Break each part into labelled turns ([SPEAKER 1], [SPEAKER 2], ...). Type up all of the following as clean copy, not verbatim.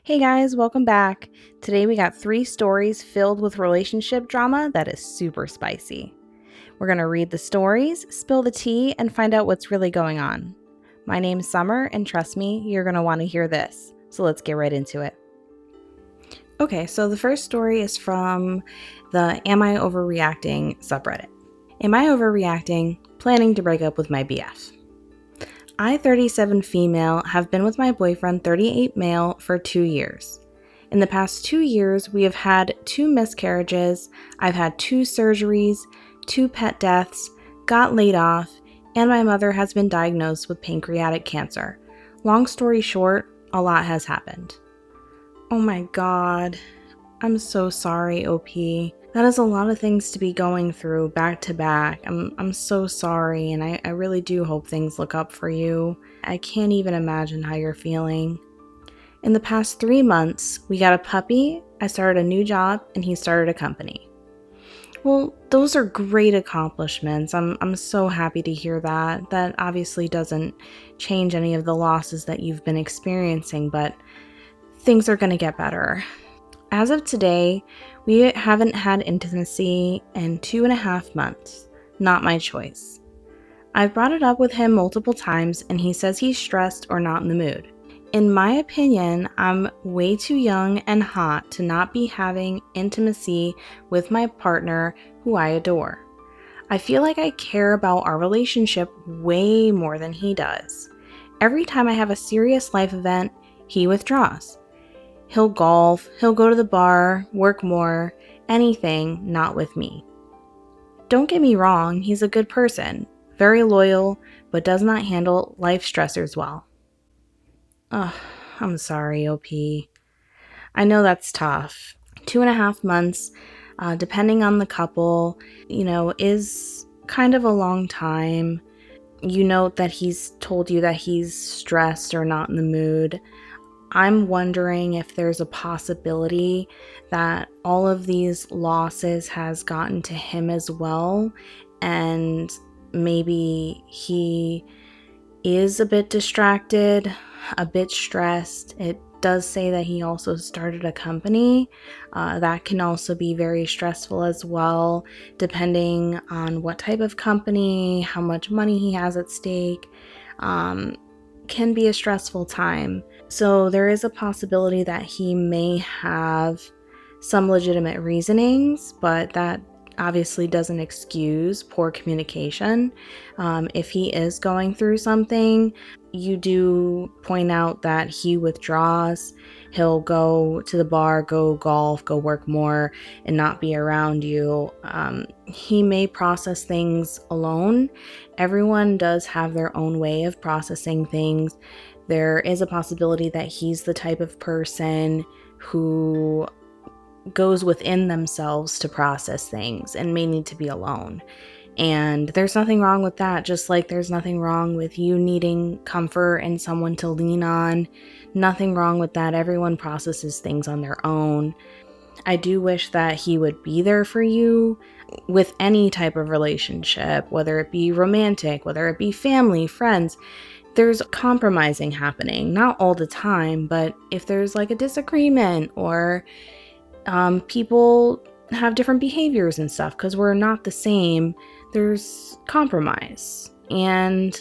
[SPEAKER 1] Hey guys, welcome back. Today we got 3 stories filled with relationship drama that is super spicy. We're going to read the stories, spill the tea, and find out what's really going on. My name's Summer, and trust me, you're going to want to hear this. So let's get right into it. Okay, so the first story is from the Am I Overreacting subreddit. Am I overreacting? Planning to break up with my BF. I, 37 female, have been with my boyfriend, 38 male, for 2 years. In the past 2 years, we have had 2 miscarriages, I've had 2 surgeries, 2 pet deaths, got laid off, and my mother has been diagnosed with pancreatic cancer. Long story short, a lot has happened. Oh my god. I'm so sorry, OP. That is a lot of things to be going through back to back. I'm so sorry, and I really do hope things look up for you. I can't even imagine how you're feeling. In the past 3 months, we got a puppy, I started a new job, and he started a company. Well, those are great accomplishments. I'm so happy to hear that. That obviously doesn't change any of the losses that you've been experiencing, but things are going to get better. As of today, we haven't had intimacy in 2.5 months. Not my choice. I've brought it up with him multiple times and he says he's stressed or not in the mood. In my opinion, I'm way too young and hot to not be having intimacy with my partner who I adore. I feel like I care about our relationship way more than he does. Every time I have a serious life event, he withdraws. He'll golf, he'll go to the bar, work more, anything not with me. Don't get me wrong, he's a good person, very loyal, but does not handle life stressors well. Ugh, I'm sorry, OP. I know that's tough. 2.5 months, depending on the couple, is kind of a long time. You note that he's told you that he's stressed or not in the mood. I'm wondering if there's a possibility that all of these losses has gotten to him as well, and maybe he is a bit distracted, a bit stressed. It does say that he also started a company. That can also be very stressful as well, depending on what type of company, how much money he has at stake. Can be a stressful time. So there is a possibility that he may have some legitimate reasonings, but that obviously doesn't excuse poor communication. If he is going through something, you do point out that he withdraws. He'll go to the bar, go golf, go work more, and not be around you. He may process things alone. Everyone does have their own way of processing things. There is a possibility that he's the type of person who goes within themselves to process things and may need to be alone. And there's nothing wrong with that, just like there's nothing wrong with you needing comfort and someone to lean on. Nothing wrong with that. Everyone processes things on their own. I do wish that he would be there for you with any type of relationship, whether it be romantic, whether it be family, friends. There's compromising happening, not all the time, but if there's like a disagreement or people have different behaviors and stuff because we're not the same, there's compromise. And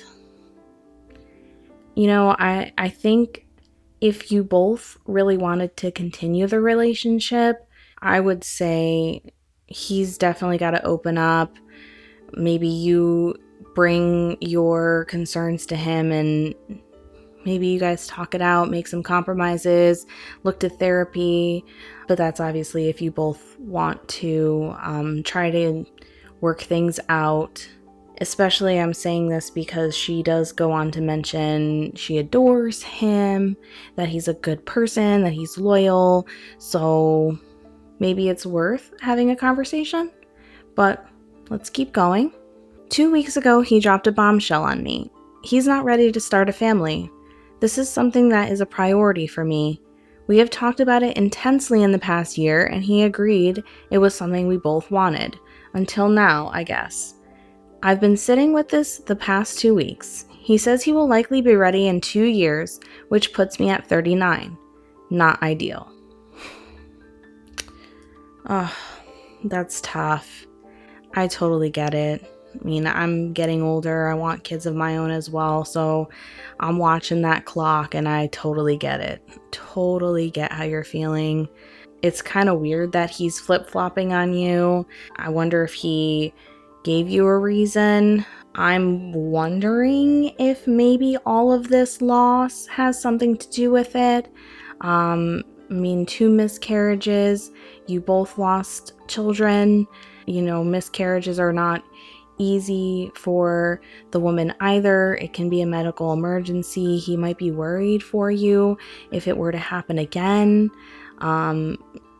[SPEAKER 1] I think if you both really wanted to continue the relationship, I would say he's definitely got to open up. Maybe you bring your concerns to him and maybe you guys talk it out, make some compromises, look to therapy. But that's obviously if you both want to try to work things out. Especially I'm saying this because she does go on to mention she adores him, that he's a good person, that he's loyal. So maybe it's worth having a conversation. But let's keep going. 2 weeks ago, he dropped a bombshell on me. He's not ready to start a family. This is something that is a priority for me. We have talked about it intensely in the past year, and he agreed it was something we both wanted. Until now, I guess. I've been sitting with this the past 2 weeks. He says he will likely be ready in 2 years, which puts me at 39. not ideal. Oh, that's tough. I totally get it. I mean, I'm getting older. I want kids of my own as well. So I'm watching that clock and I totally get it. Totally get how you're feeling. It's kind of weird that he's flip-flopping on you. I wonder if he gave you a reason. I'm wondering if maybe all of this loss has something to do with it. I mean, 2 miscarriages, you both lost children. You know, miscarriages are not easy for the woman either. It can be a medical emergency. He might be worried for you if it were to happen again.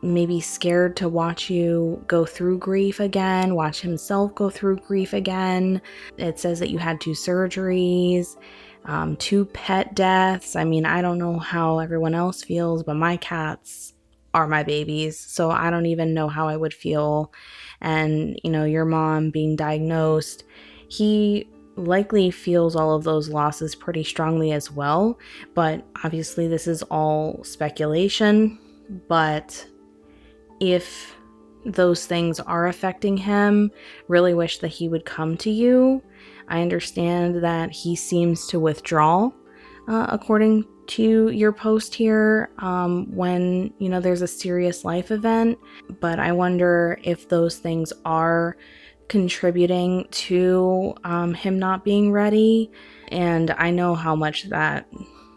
[SPEAKER 1] Maybe scared to watch you go through grief again, watch himself go through grief again. It says that you had 2 surgeries, 2 pet deaths. I mean, I don't know how everyone else feels, but my cats are my babies, so I don't even know how I would feel. And, you know, your mom being diagnosed, he likely feels all of those losses pretty strongly as well, but obviously this is all speculation. But if those things are affecting him, really wish that he would come to you. I understand that he seems to withdraw, according to your post here, when, you know, there's a serious life event. But I wonder if those things are contributing to him not being ready. And I know how much that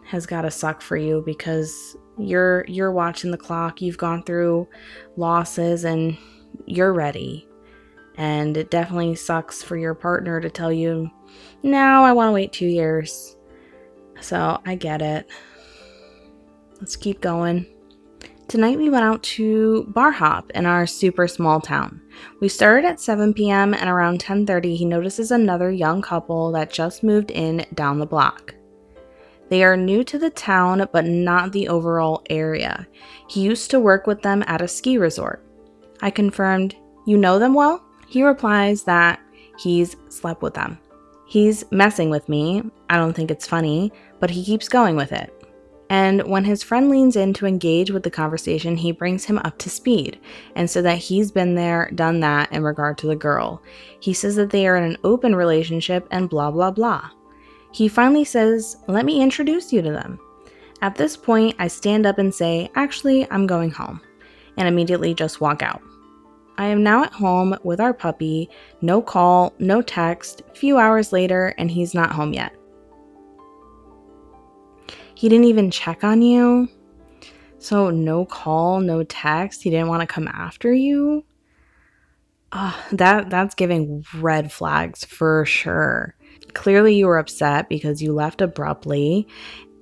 [SPEAKER 1] has got to suck for you, because you're watching the clock. You've gone through losses and you're ready. And it definitely sucks for your partner to tell you, no, I want to wait 2 years. So I get it. Let's keep going. Tonight we went out to bar hop in our super small town. We started at 7 p.m. and around 10:30 he notices another young couple that just moved in down the block. They are new to the town, but not the overall area. He used to work with them at a ski resort. I confirmed, "You know them well?" He replies that he's slept with them. He's messing with me. I don't think it's funny, but he keeps going with it. And when his friend leans in to engage with the conversation, he brings him up to speed, and so that he's been there, done that in regard to the girl. He says that they are in an open relationship and blah blah blah. He finally says, "Let me introduce you to them." At this point, I stand up and say, "Actually, I'm going home," and immediately just walk out. I am now at home with our puppy, no call, no text, few hours later, and he's not home yet. He didn't even check on you? So no call, no text, he didn't want to come after you? That's giving red flags for sure. Clearly you were upset because you left abruptly,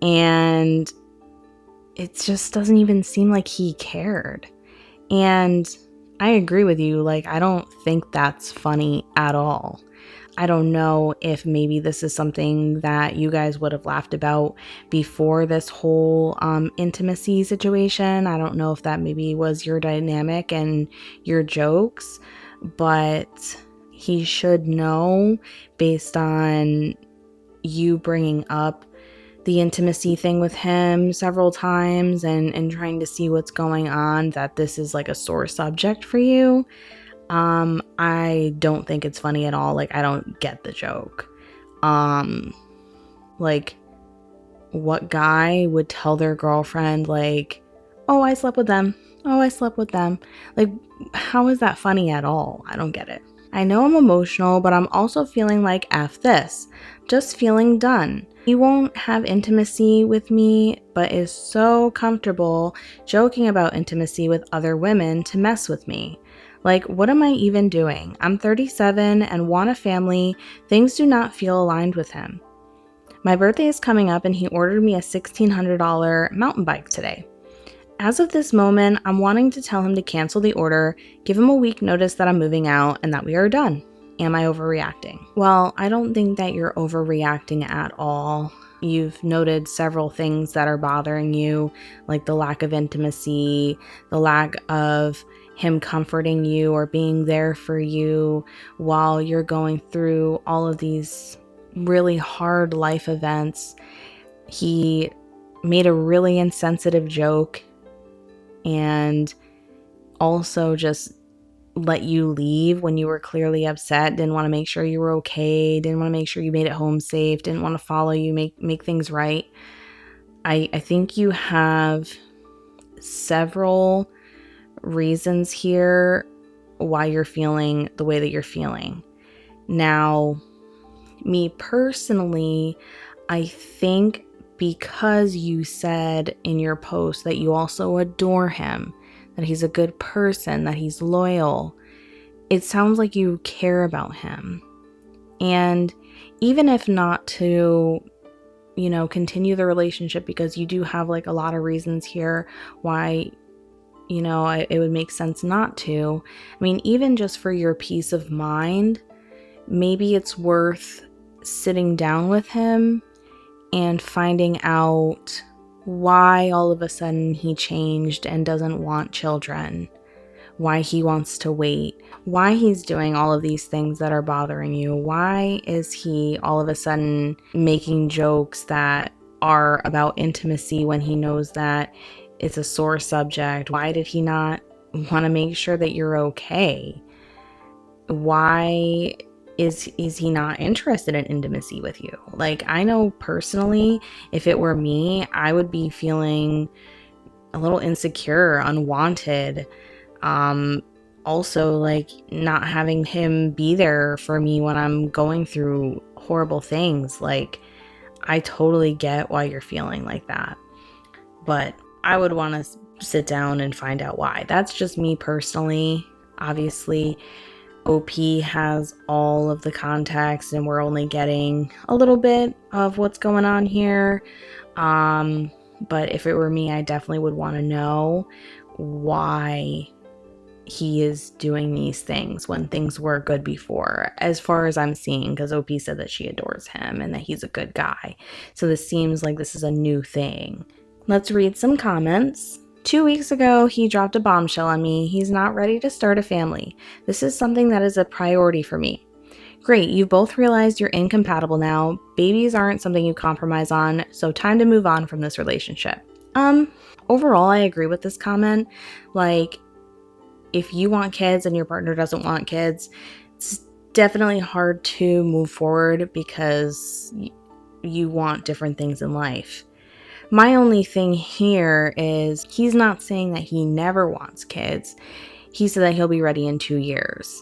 [SPEAKER 1] and it just doesn't even seem like he cared. And I agree with you, like, I don't think that's funny at all. I don't know if maybe this is something that you guys would have laughed about before this whole intimacy situation. I don't know if that maybe was your dynamic and your jokes, but he should know, based on you bringing up the intimacy thing with him several times and trying to see what's going on, that this is like a sore subject for you. I don't think it's funny at all. Like, I don't get the joke. Like, what guy would tell their girlfriend, like, "Oh, I slept with them. Oh, I slept with them." Like, how is that funny at all? I don't get it. I know I'm emotional, but I'm also feeling like F this. Just feeling done. He won't have intimacy with me, but is so comfortable joking about intimacy with other women to mess with me. Like, what am I even doing? I'm 37 and want a family. Things do not feel aligned with him. My birthday is coming up and he ordered me a $1,600 mountain bike today. As of this moment, I'm wanting to tell him to cancel the order, give him a week notice that I'm moving out, and that we are done. Am I overreacting? Well, I don't think that you're overreacting at all. You've noted several things that are bothering you, like the lack of intimacy, the lack of him comforting you or being there for you while you're going through all of these really hard life events. He made a really insensitive joke and also just let you leave when you were clearly upset, didn't want to make sure you were okay, didn't want to make sure you made it home safe, didn't want to follow you, make things right. I think you have several reasons here why you're feeling the way that you're feeling. Now, me personally, I think because you said in your post that you also adore him, that he's a good person, that he's loyal, it sounds like you care about him. And even if not to, continue the relationship, because you do have like a lot of reasons here why, it would make sense not to. I mean, even just for your peace of mind, maybe it's worth sitting down with him and finding out why all of a sudden he changed and doesn't want children, why he wants to wait, why he's doing all of these things that are bothering you. Why is he all of a sudden making jokes that are about intimacy when he knows that it's a sore subject? Why did he not want to make sure that you're okay? Why is he not interested in intimacy with you? Like, I know personally, if it were me, I would be feeling a little insecure, unwanted. Also, like, not having him be there for me when I'm going through horrible things. Like, I totally get why you're feeling like that. But I would want to sit down and find out why. That's just me personally. Obviously, OP has all of the context and we're only getting a little bit of what's going on here. But if it were me, I definitely would want to know why he is doing these things when things were good before, as far as I'm seeing, because OP said that she adores him and that he's a good guy. So this seems like this is a new thing. Let's read some comments. 2 weeks ago, he dropped a bombshell on me. He's not ready to start a family. This is something that is a priority for me. Great, you've both realized you're incompatible now. Babies aren't something you compromise on, so time to move on from this relationship. Overall, I agree with this comment. Like, if you want kids and your partner doesn't want kids, it's definitely hard to move forward because you want different things in life. My only thing here is he's not saying that he never wants kids. He said that he'll be ready in 2 years.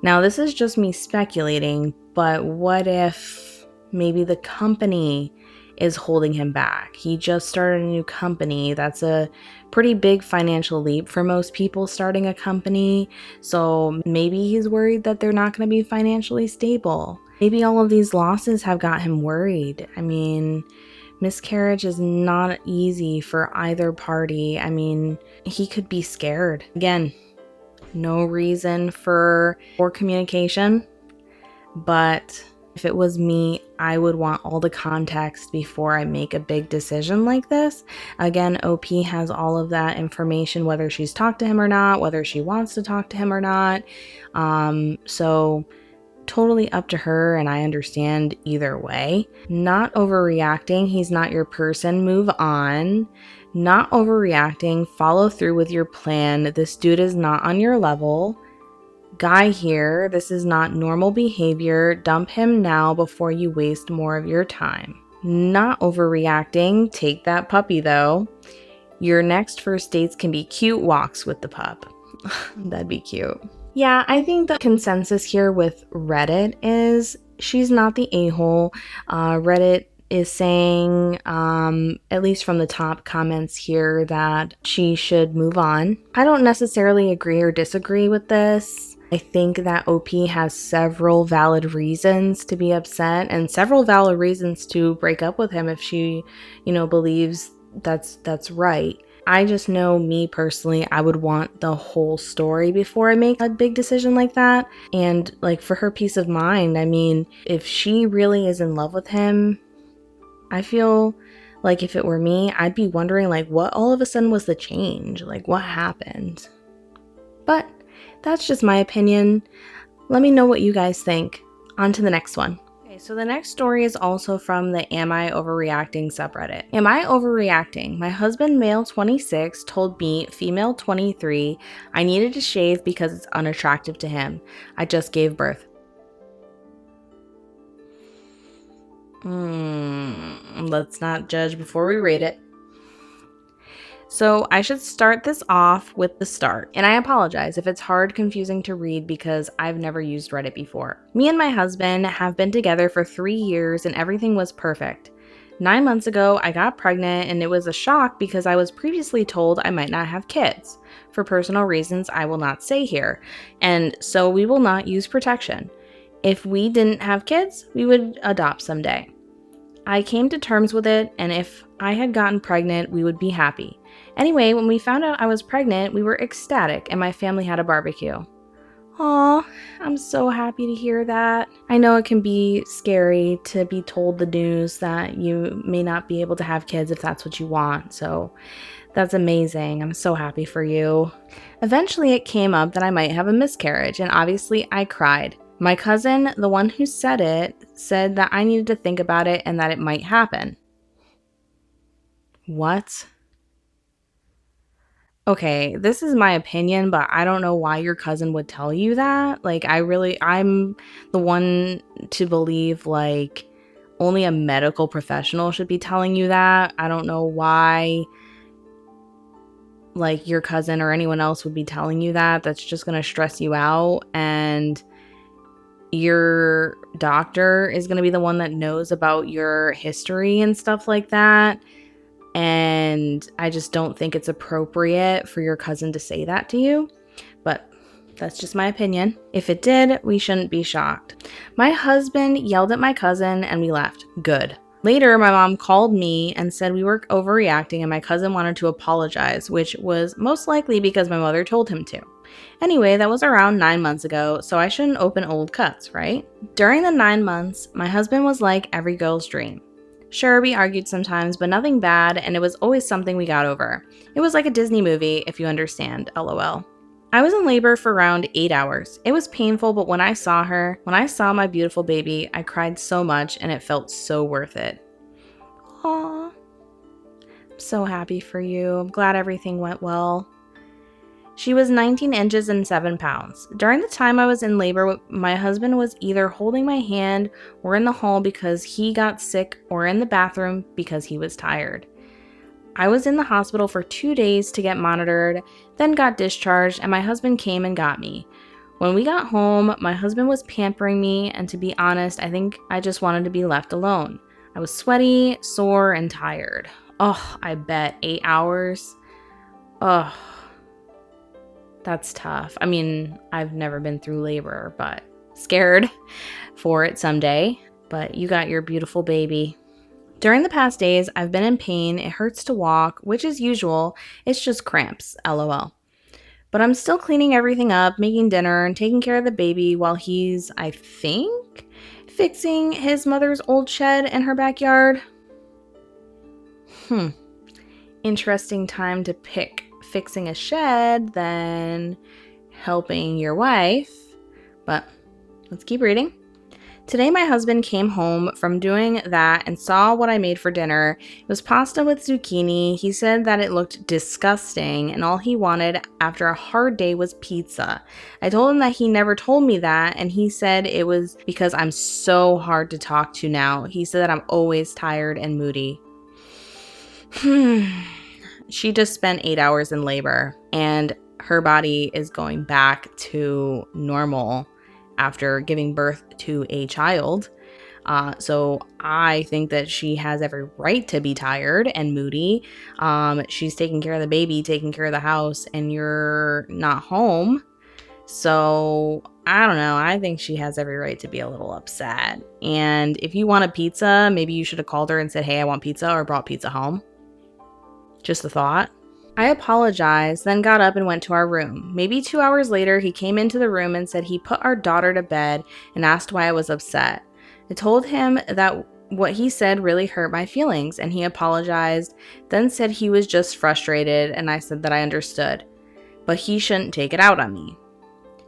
[SPEAKER 1] Now, this is just me speculating, but what if maybe the company is holding him back? He just started a new company. That's a pretty big financial leap for most people starting a company. So maybe he's worried that they're not going to be financially stable. Maybe all of these losses have got him worried. I mean, miscarriage is not easy for either party. I mean, he could be scared. Again, no reason for poor communication, but if it was me, I would want all the context before I make a big decision like this. Again, OP has all of that information, whether she's talked to him or not, whether she wants to talk to him or not. So totally up to her, and I understand either way. Not overreacting. He's not your person. Move on. Not overreacting. Follow through with your plan. This dude is not on your level. Guy here, this is not normal behavior. Dump him now before you waste more of your time. Not overreacting. Take that puppy though. Your next first dates can be cute walks with the pup. That'd be cute. Yeah, I think the consensus here with Reddit is she's not the a-hole. Reddit is saying, at least from the top comments here, that she should move on. I don't necessarily agree or disagree with this. I think that OP has several valid reasons to be upset and several valid reasons to break up with him if she, believes that's right. I just know, me personally, I would want the whole story before I make a big decision like that. And like, for her peace of mind, I mean, if she really is in love with him, I feel like if it were me, I'd be wondering like, what all of a sudden was the change? Like, what happened? But that's just my opinion. Let me know what you guys think. On to the next one. Okay, so the next story is also from the Am I Overreacting subreddit. Am I overreacting? My husband, male 26, told me, female 23, I needed to shave because it's unattractive to him. I just gave birth. Let's not judge before we rate it. So I should start this off with the start, and I apologize if it's hard, confusing to read because I've never used Reddit before. Me and my husband have been together for 3 years and everything was perfect. 9 months ago, I got pregnant and it was a shock because I was previously told I might not have kids, for personal reasons I will not say here, and so we will not use protection. If we didn't have kids, we would adopt someday. I came to terms with it, and if I had gotten pregnant, we would be happy. Anyway, when we found out I was pregnant, we were ecstatic, and my family had a barbecue. Aw, I'm so happy to hear that. I know it can be scary to be told the news that you may not be able to have kids if that's what you want, so that's amazing. I'm so happy for you. Eventually, it came up that I might have a miscarriage, and obviously I cried. My cousin, the one who said it, said that I needed to think about it and that it might happen. What? Okay, this is my opinion, but I don't know why your cousin would tell you that. Like, I'm the one to believe, like, only a medical professional should be telling you that. I don't know why, like, your cousin or anyone else would be telling you that. That's just gonna stress you out, and your doctor is going to be the one that knows about your history and stuff like that. And I just don't think it's appropriate for your cousin to say that to you. But that's just my opinion. If it did, we shouldn't be shocked. My husband yelled at my cousin and we left. Good. Later, my mom called me and said we were overreacting and my cousin wanted to apologize, which was most likely because my mother told him to. Anyway, that was around 9 months ago, so I shouldn't open old cuts, right? During the 9 months, my husband was like every girl's dream. Sure, we argued sometimes, but nothing bad, and it was always something we got over. It was like a Disney movie, if you understand, lol. I was in labor for around 8 hours. It was painful, but when I saw my beautiful baby, I cried so much and it felt so worth it. Aww. I'm so happy for you. I'm glad everything went well. She was 19 inches and 7 pounds. During the time I was in labor, my husband was either holding my hand or in the hall because he got sick or in the bathroom because he was tired. I was in the hospital for 2 days to get monitored, then got discharged, and my husband came and got me. When we got home, my husband was pampering me, and to be honest, I think I just wanted to be left alone. I was sweaty, sore, and tired. Oh, I bet 8 hours. Oh. That's tough. I mean, I've never been through labor, but scared for it someday. But you got your beautiful baby. During the past days, I've been in pain. It hurts to walk, which is usual. It's just cramps, lol. But I'm still cleaning everything up, making dinner, and taking care of the baby while he's, I think, fixing his mother's old shed in her backyard. Interesting time to pick fixing a shed than helping your wife, but let's keep reading. Today my husband came home from doing that and saw what I made for dinner. It was pasta with zucchini. He said that it looked disgusting and all he wanted after a hard day was pizza. I told him that he never told me that, and he said it was because I'm so hard to talk to now. He said that I'm always tired and moody. She just spent 8 hours in labor and her body is going back to normal after giving birth to a child. So I think that she has every right to be tired and moody. She's taking care of the baby, taking care of the house, and you're not home. So I don't know. I think she has every right to be a little upset. And if you want a pizza, maybe you should have called her and said, hey, I want pizza, or brought pizza home. Just a thought. I apologized, then got up and went to our room. Maybe 2 hours later, he came into the room and said he put our daughter to bed and asked why I was upset. I told him that what he said really hurt my feelings, and he apologized, then said he was just frustrated, and I said that I understood, but he shouldn't take it out on me.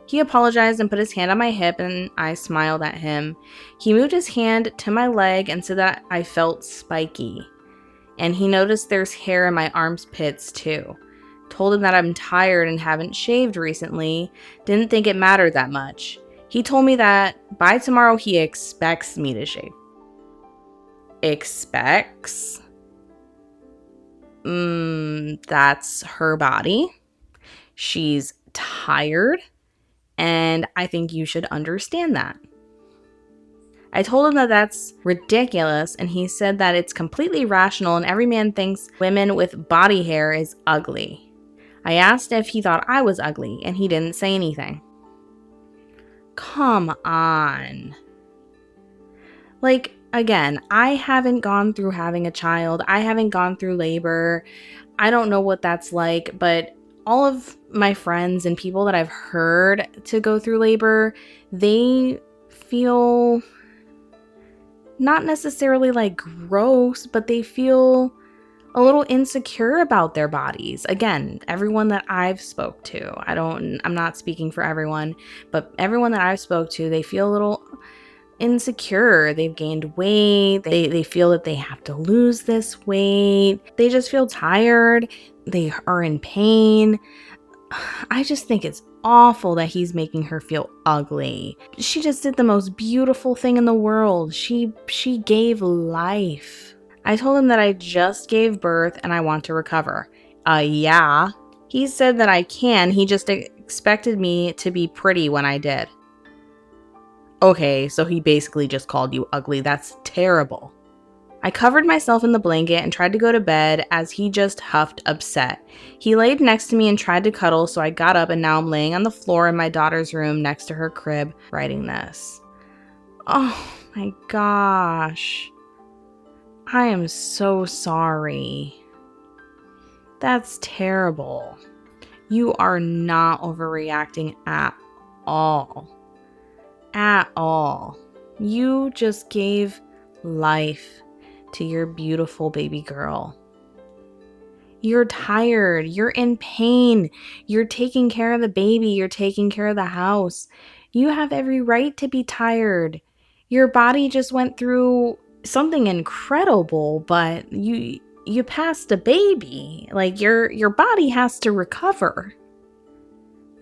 [SPEAKER 1] He apologized and put his hand on my hip, and I smiled at him. He moved his hand to my leg and said that I felt spiky. And he noticed there's hair in my arms pits too. Told him that I'm tired and haven't shaved recently. Didn't think it mattered that much. He told me that by tomorrow he expects me to shave. Expects? That's her body. She's tired, and I think you should understand that. I told him that that's ridiculous, and he said that it's completely rational and every man thinks women with body hair is ugly. I asked if he thought I was ugly, and he didn't say anything. Come on. Like, again, I haven't gone through having a child. I haven't gone through labor. I don't know what that's like, but all of my friends and people that I've heard to go through labor, they feel not necessarily like gross, but they feel a little insecure about their bodies. Again, everyone that I've spoke to, I'm not speaking for everyone, but everyone that I've spoke to, they feel a little insecure. They've gained weight. They feel that they have to lose this weight. They just feel tired. They are in pain. I just think it's awful that he's making her feel ugly. She just did the most beautiful thing in the world. She gave life. I told him that I just gave birth and I want to recover. Yeah. He said that I can. He just expected me to be pretty when I did. Okay, so he basically just called you ugly. That's terrible. I covered myself in the blanket and tried to go to bed as he just huffed upset. He laid next to me and tried to cuddle, so I got up and now I'm laying on the floor in my daughter's room next to her crib writing this. Oh my gosh. I am so sorry. That's terrible. You are not overreacting at all. At all. You just gave life to your beautiful baby girl. You're tired. You're in pain. You're taking care of the baby. You're taking care of the house. You have every right to be tired. Your body just went through something incredible, but you passed a baby. Like your body has to recover.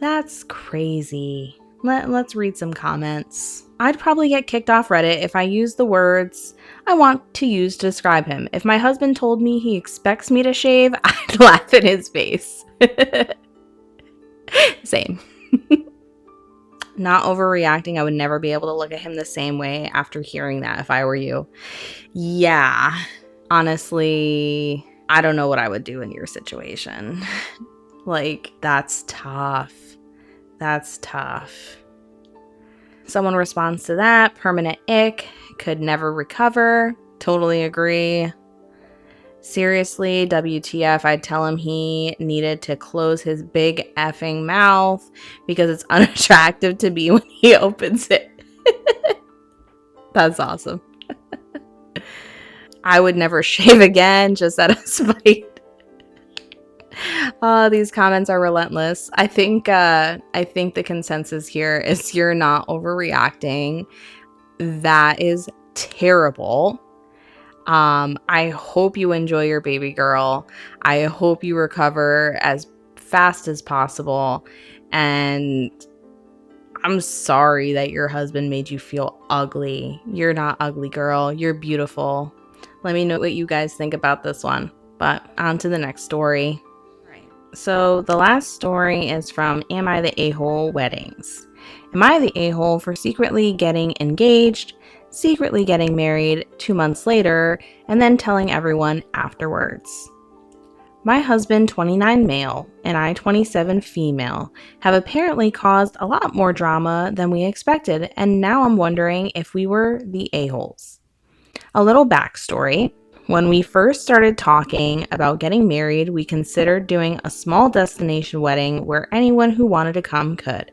[SPEAKER 1] That's crazy. Let's read some comments. I'd probably get kicked off Reddit if I used the words I want to use to describe him. If my husband told me he expects me to shave, I'd laugh in his face. Same. Not overreacting. I would never be able to look at him the same way after hearing that if I were you. Yeah. Honestly, I don't know what I would do in your situation. Like, that's tough. That's tough. Someone responds to that. Permanent ick. Could never recover. Totally agree. Seriously, WTF, I'd tell him he needed to close his big effing mouth because it's unattractive to me when he opens it. That's awesome. I would never shave again, just out of spite. These comments are relentless. I think the consensus here is you're not overreacting. That is terrible. I hope you enjoy your baby girl. I hope you recover as fast as possible. And I'm sorry that your husband made you feel ugly. You're not ugly, girl. You're beautiful. Let me know what you guys think about this one. But on to the next story. So the last story is from Am I the A-Hole Weddings? Am I the a-hole for secretly getting engaged, secretly getting married 2 months later, and then telling everyone afterwards? My husband, 29 male, and I, 27 female, have apparently caused a lot more drama than we expected, and now I'm wondering if we were the a-holes. A little backstory. When we first started talking about getting married, we considered doing a small destination wedding where anyone who wanted to come could.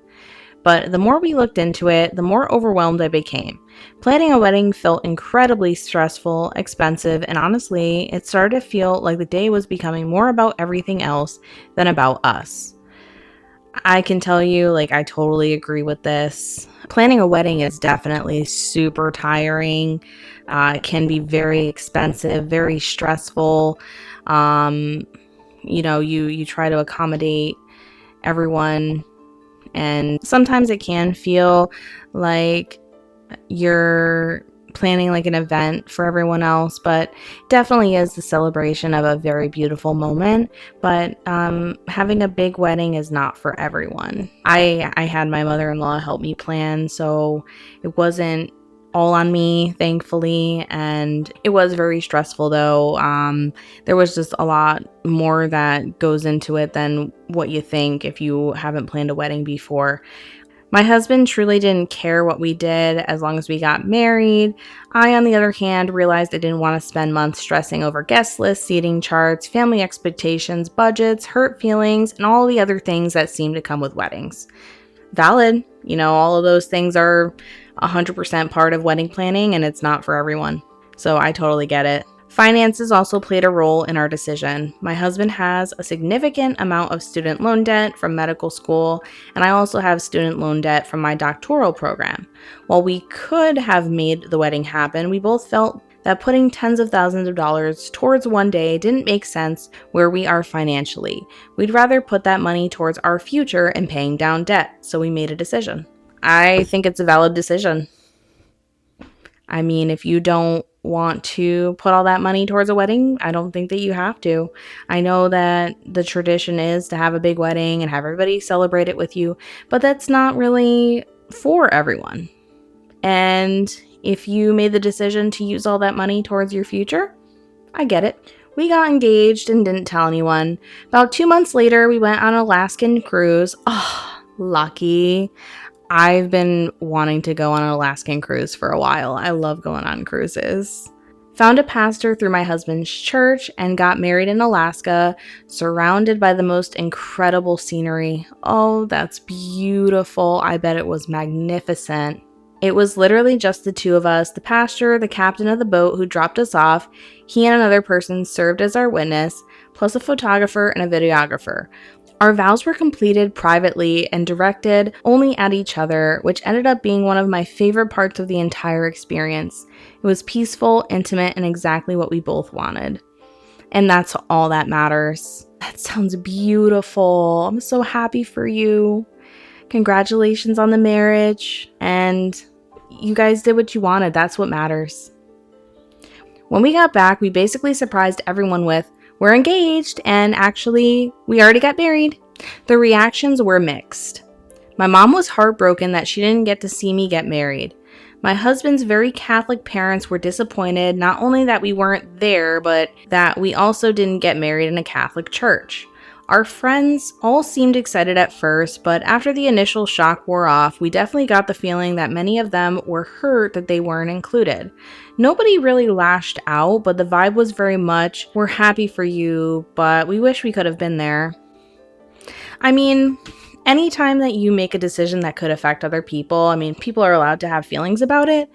[SPEAKER 1] But the more we looked into it, the more overwhelmed I became. Planning a wedding felt incredibly stressful, expensive, and honestly, it started to feel like the day was becoming more about everything else than about us. I can tell you, like, I totally agree with this. Planning a wedding is definitely super tiring. It can be very expensive, very stressful. Um, you try to accommodate everyone, and sometimes it can feel like you're planning like an event for everyone else, but definitely is the celebration of a very beautiful moment. But having a big wedding is not for everyone. I had my mother-in-law help me plan, so it wasn't all on me, thankfully, and it was very stressful though. There was just a lot more that goes into it than what you think if you haven't planned a wedding before. My husband truly didn't care what we did as long as we got married. I, on the other hand, realized I didn't want to spend months stressing over guest lists, seating charts, family expectations, budgets, hurt feelings, and all the other things that seem to come with weddings. Valid. All of those things are 100% part of wedding planning, and it's not for everyone. So I totally get it. Finances also played a role in our decision. My husband has a significant amount of student loan debt from medical school, and I also have student loan debt from my doctoral program. While we could have made the wedding happen, we both felt that putting tens of thousands of dollars towards one day didn't make sense where we are financially. We'd rather put that money towards our future and paying down debt, so we made a decision. I think it's a valid decision. I mean, if you don't want to put all that money towards a wedding, I don't think that you have to. I know that the tradition is to have a big wedding and have everybody celebrate it with you, but that's not really for everyone. And if you made the decision to use all that money towards your future, I get it. We got engaged and didn't tell anyone. About 2 months later, we went on an Alaskan cruise. Oh, lucky. I've been wanting to go on an Alaskan cruise for a while. I love going on cruises. Found a pastor through my husband's church and got married in Alaska, surrounded by the most incredible scenery. Oh, that's beautiful. I bet it was magnificent. It was literally just the two of us, the pastor, the captain of the boat who dropped us off. He and another person served as our witness, plus a photographer and a videographer. Our vows were completed privately and directed only at each other, which ended up being one of my favorite parts of the entire experience. It was peaceful, intimate, and exactly what we both wanted. And that's all that matters. That sounds beautiful. I'm so happy for you. Congratulations on the marriage. And you guys did what you wanted. That's what matters. When we got back, we basically surprised everyone with, "We're engaged, and actually, we already got married." The reactions were mixed. My mom was heartbroken that she didn't get to see me get married. My husband's very Catholic parents were disappointed not only that we weren't there, but that we also didn't get married in a Catholic church. Our friends all seemed excited at first, but after the initial shock wore off, we definitely got the feeling that many of them were hurt that they weren't included. Nobody really lashed out, but the vibe was very much, "We're happy for you, but we wish we could have been there." I mean, anytime that you make a decision that could affect other people, I mean, people are allowed to have feelings about it.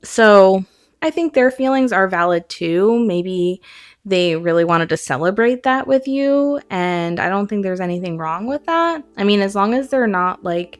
[SPEAKER 1] So I think their feelings are valid too. Maybe they really wanted to celebrate that with you, and I don't think there's anything wrong with that. I mean, as long as they're not like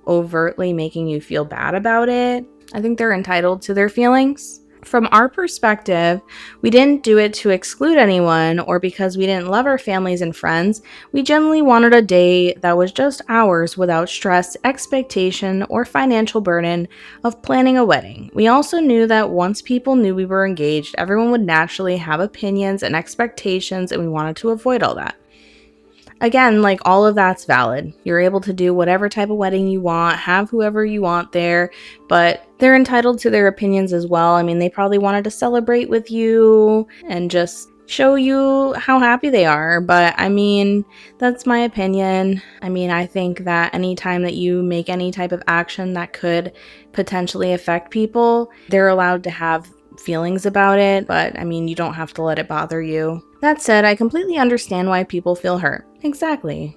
[SPEAKER 1] overtly making you feel bad about it, I think they're entitled to their feelings. From our perspective, we didn't do it to exclude anyone or because we didn't love our families and friends. We generally wanted a day that was just ours without stress, expectation, or financial burden of planning a wedding. We also knew that once people knew we were engaged, everyone would naturally have opinions and expectations, and we wanted to avoid all that. Again, like, all of that's valid. You're able to do whatever type of wedding you want, have whoever you want there, but they're entitled to their opinions as well. I mean, they probably wanted to celebrate with you and just show you how happy they are. But I mean, that's my opinion. I mean, I think that anytime that you make any type of action that could potentially affect people, they're allowed to have feelings about it, but I mean, you don't have to let it bother you. That said, I completely understand why people feel hurt. Exactly.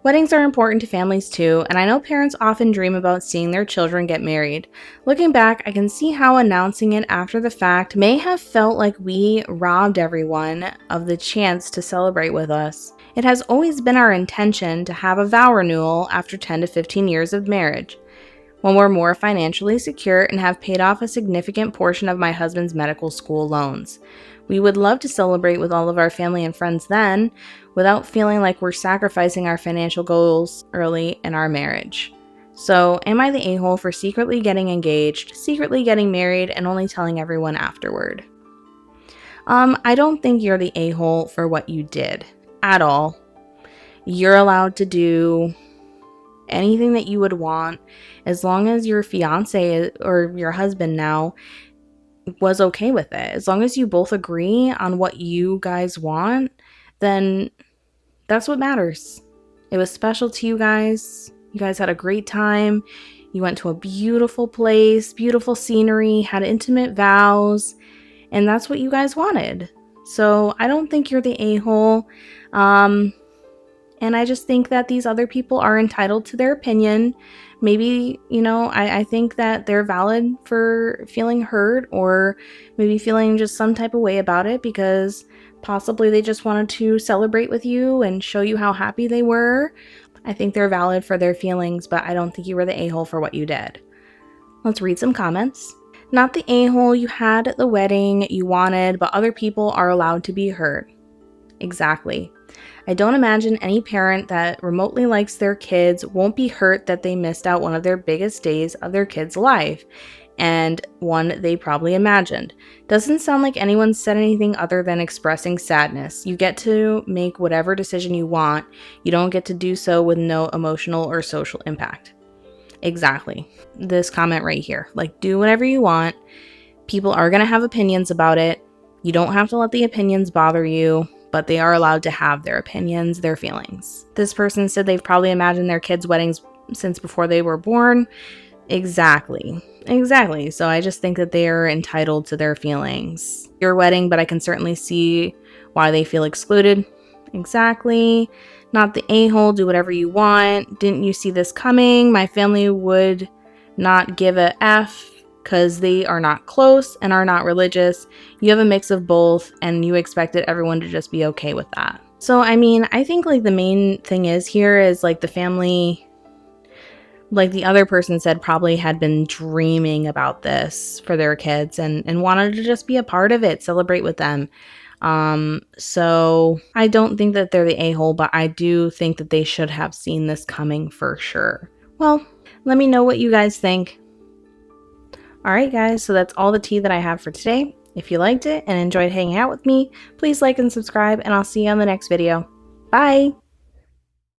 [SPEAKER 1] Weddings are important to families too, and I know parents often dream about seeing their children get married. Looking back, I can see how announcing it after the fact may have felt like we robbed everyone of the chance to celebrate with us. It has always been our intention to have a vow renewal after 10 to 15 years of marriage, when we're more financially secure and have paid off a significant portion of my husband's medical school loans. We would love to celebrate with all of our family and friends then, without feeling like we're sacrificing our financial goals early in our marriage. So, am I the a-hole for secretly getting engaged, secretly getting married, and only telling everyone afterward? I don't think you're the a-hole for what you did at all. You're allowed to do anything that you would want as long as your fiance or your husband now was okay with it. As long as you both agree on what you guys want, then that's what matters. It was special to you guys. You guys had a great time. You went to a beautiful place, beautiful scenery, had intimate vows, and that's what you guys wanted. So I don't think you're the a-hole. And I just think that these other people are entitled to their opinion. Maybe, I think that they're valid for feeling hurt or maybe feeling just some type of way about it because possibly they just wanted to celebrate with you and show you how happy they were. I think they're valid for their feelings, but I don't think you were the a-hole for what you did. Let's read some comments. Not the a-hole you had at the wedding you wanted, but other people are allowed to be hurt. Exactly. I don't imagine any parent that remotely likes their kids won't be hurt that they missed out one of their biggest days of their kid's life, and one they probably imagined. Doesn't sound like anyone said anything other than expressing sadness. You get to make whatever decision you want. You don't get to do so with no emotional or social impact. Exactly. This comment right here. Like, do whatever you want. People are going to have opinions about it. You don't have to let the opinions bother you, but they are allowed to have their opinions, their feelings. This person said they've probably imagined their kids' weddings since before they were born. Exactly. So I just think that they are entitled to their feelings. Your wedding, but I can certainly see why they feel excluded. Exactly. Not the a-hole, do whatever you want. Didn't you see this coming? My family would not give a F because they are not close and are not religious. You have a mix of both and you expected everyone to just be okay with that. So, I think like the main thing is here is like the family, like the other person said, probably had been dreaming about this for their kids and wanted to just be a part of it, celebrate with them. So I don't think that they're the a-hole, but I do think that they should have seen this coming for sure. Well, let me know what you guys think. Alright guys, so that's all the tea that I have for today. If you liked it and enjoyed hanging out with me, please like and subscribe, and I'll see you on the next video. Bye!